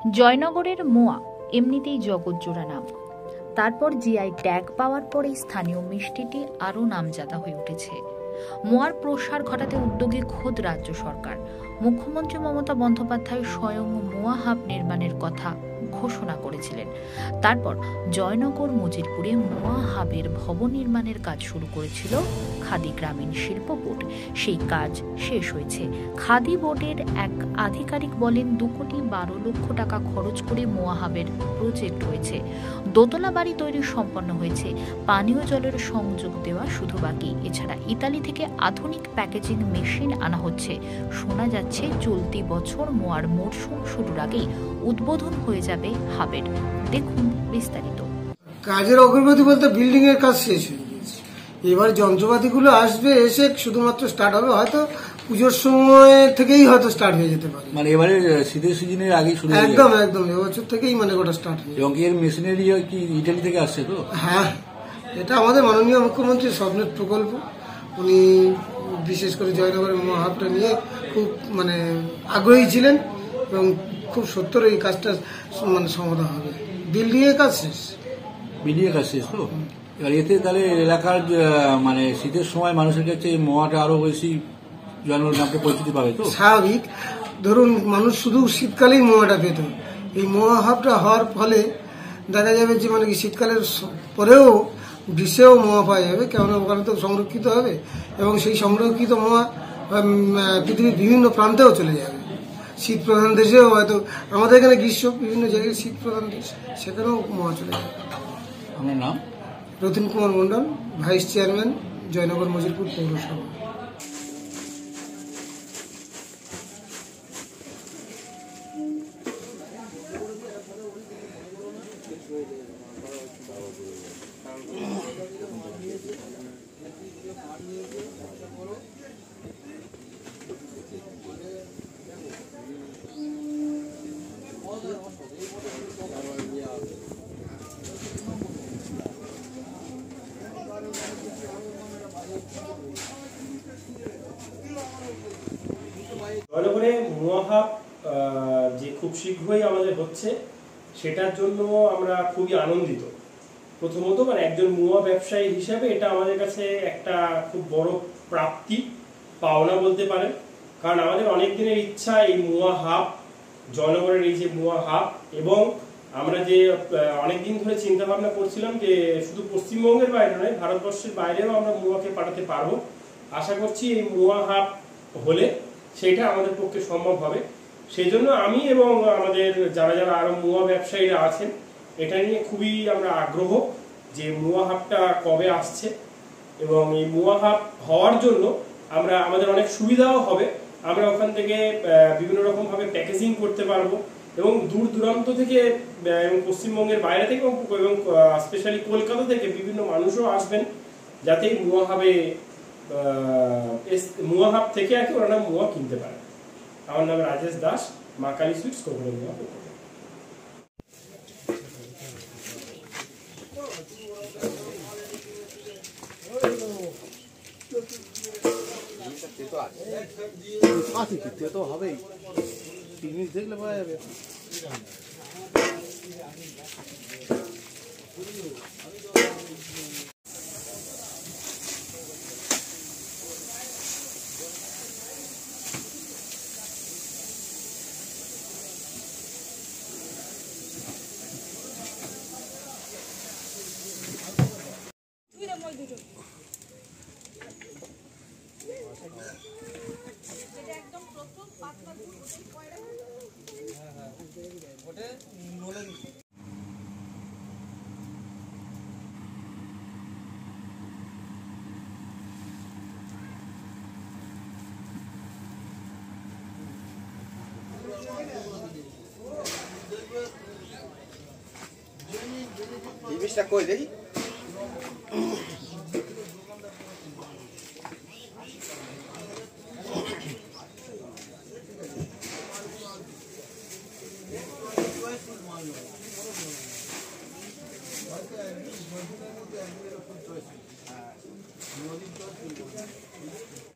জয়নগরের মোয়া এমনিতেই জগৎজোড়া নাম। তারপর জিআই ট্যাগ পাওয়ার পরে স্থানীয় মিষ্টিটি আরও নামজাদা হয়ে উঠেছে। মোয়ার প্রসার ঘটাতে উদ্যোগী খোদ রাজ্য সরকার। মুখ্যমন্ত্রী মমতা বন্দ্যোপাধ্যায় স্বয়ং মোয়া হাব নির্মাণের কথা ঘোষণা করেছিলেন। তারপর জয়নগর মজিরপুরে মোয়া হাবের ভবন নির্মাণের কাজ শুরু করেছিল খাদি গ্রামীণ শিল্প বোর্ড। সেই কাজ শেষ হয়েছে। খাদি বোর্ডের এক আধিকারিক বলেন 2,12,00,000 টাকা খরচ করে মোয়া হাবের প্রজেক্ট হয়েছে। দোতলা বাড়ি তৈরি সম্পন্ন হয়েছে। পানীয় জলের সংযোগ দেওয়া শুধু বাকি। এছাড়া ইতালি থেকে আধুনিক প্যাকেজিং মেশিন আনা হচ্ছে। শোনা যাচ্ছে চলতি বছর মোয়ার মরশুম শুরুর আগেই উদ্বোধন হয়ে যাবে হাবের। দেখুন বিস্তারিত। কাজের অগ্রগতি বলতে বিল্ডিং এর কাজ শেষ হয়ে গেছে। এবার যন্ত্রপাতিগুলো আসবে, এসে শুধুমাত্র স্টার্ট হবে। হয়তো পুজোর সময় থেকেই হয়তো স্টার্ট হয়ে যেতে পারে। মানে এবারে শীতের সিজনের আগেই শুরু হয়ে একদম এবছর থেকেই মানে গোটা স্টার্ট হয়ে যাবে। এবং এর মেশিনারি কি ইটালি থেকে আসছে তো? হ্যাঁ, এটা আমাদের মাননীয় মুখ্যমন্ত্রীর স্বপ্নের প্রকল্প। উনি বিশেষ করে জয়নগরের মোয়া হাবটা নিয়ে খুব মানে আগ্রহী ছিলেন এবং খুব সত্তর এই কাজটা মানে সমাধান হবে। বিল্ডিং এর কাজ শেষ। বিল্ডিং এর কাজ শেষ তো? এবার এতে তাহলে এলাকার মানে শীতের সময় মানুষের কাছে এই মোয়াটা আরো বেশি জয়নগর নামটা পরিচিতি পাবে তো? স্বাভাবিক। ধরুন, মানুষ শুধু শীতকালেই মোয়াটা পেত। এই মোয়া হাবটা হওয়ার ফলে দেখা যাবে যে মানে কি শীতকালের পরেও গ্রীষ্মেও মোয়া পাওয়া যাবে, কেননা ওখানে তো সংরক্ষিত হবে এবং সেই সংরক্ষিত মোয়া পৃথিবীর বিভিন্ন প্রান্তেও চলে যাবে। শীত প্রধান দেশেও হয়তো, আমাদের এখানে গ্রীষ্ম, বিভিন্ন জায়গায় শীত প্রধান দেশ, সেখানেও মোয়া চলে যাবে। আমার নাম রতিন কুমার মন্ডল, ভাইস চেয়ারম্যান, জয়নগর মজিরপুর পৌরসভা। জয়নগরে মোয়া হাব যে খুব শীঘ্রই আমাদের হচ্ছে, সেটার জন্য আমরা খুবই আনন্দিত। প্রথমত মানে একজন মোয়া ব্যবসায়ী হিসাবে এটা আমাদের কাছে একটা খুব বড় প্রাপ্তি, পাওনা বলতে পারেন। কারণ আমাদের অনেক দিনের ইচ্ছা এই মোয়া হাব, জয়নগরের এই যে মোয়া হাব, এবং আমরা যে অনেকদিন ধরে চিন্তা ভাবনা করছিলাম যে শুধু পশ্চিমবঙ্গের বাইরে নয়, ভারতবর্ষের বাইরেও আমরা মোয়াকে পাঠাতে পারবো। আশা করছি এই মোয়া হাব হলে সেটা আমাদের পক্ষে সম্ভব হবে। সেই জন্য আমি এবং আমাদের যারা যারা আরো মোয়া ব্যবসায়ীরা আছেন, এটা নিয়ে খুবই আমরা আগ্রহ যে মোয়া হাবটা কবে আসছে। এবং এই মোয়া হাব হওয়ার জন্য আমাদের অনেক সুবিধাও হবে। আমরা ওখান থেকে বিভিন্ন রকম ভাবে প্যাকেজিং করতে পারবো এবং দূর দূরান্ত থেকে এবং পশ্চিমবঙ্গের বাইরে থেকে এবং স্পেশালি কলকাতা থেকে বিভিন্ন মানুষও আসবেন, যাতে মোয়া হাব থেকে আর কি ওরা মোয়া কিনতে পারে। আমার নাম রাজেশ দাস, মা কালী সুইটস, কোকড়া মোয়া। তো হবেই, পিকনিক দেখলে পাওয়া যাবে। জিনিসটা কই দেখি। নদীর